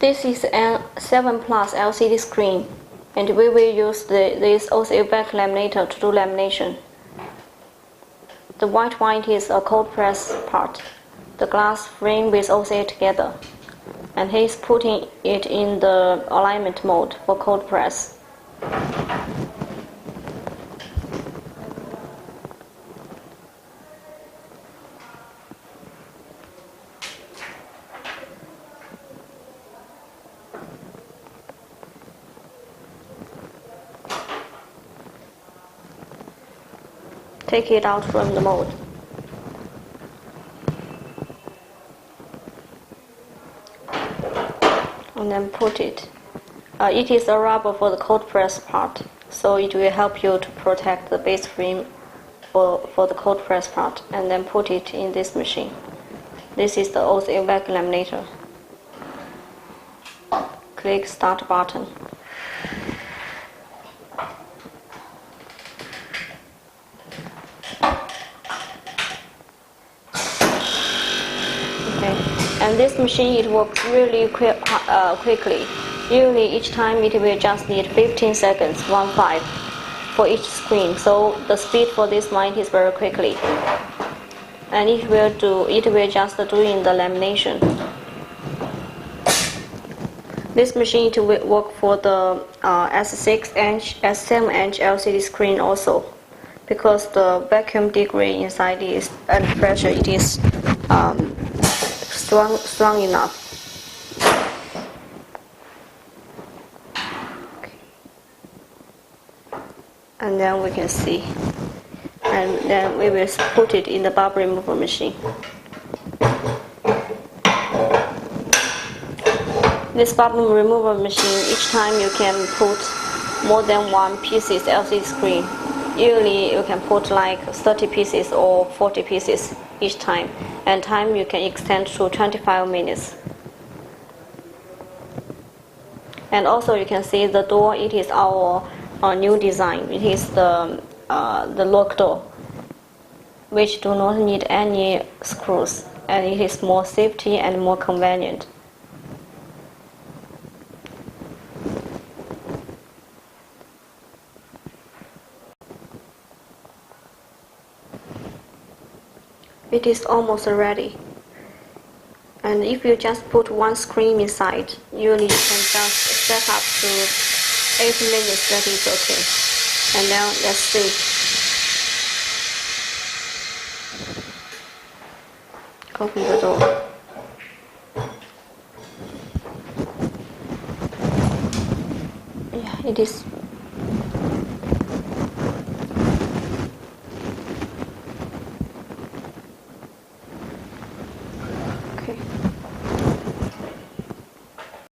This is a 7 Plus LCD screen, and we will use this OCA back laminator to do lamination. The white one is a cold press part, the glass frame with OCA together, and he is putting it in the alignment mode for cold press. Take it out from the mold. And then put it. It is a rubber for the cold press part, so it will help you to protect the base frame for the cold press part, and then put it in this machine. This is the OCA back laminator. Click Start button. And this machine, it works really quickly. Usually each time it will just need 15 seconds, 15, for each screen. So the speed for this one is very quickly. And it will just do in the lamination. This machine will work for the S6-inch, S7-inch LCD screen also, because the vacuum degree inside is and pressure it is strong enough. Okay. And then we can see, and then we will put it in the bubble removal machine. This bubble removal machine, each time you can put more than one pieces LCD screen. Usually you can put like 30 pieces or 40 pieces each time, and time you can extend to 25 minutes. And also you can see the door, it is our new design. It is the lock door, which do not need any screws, and it is more safety and more convenient. It is almost ready. And if you just put one screen inside, usually you can just set up to 8 minutes, that is okay. And now let's see. Open the door. Yeah, it is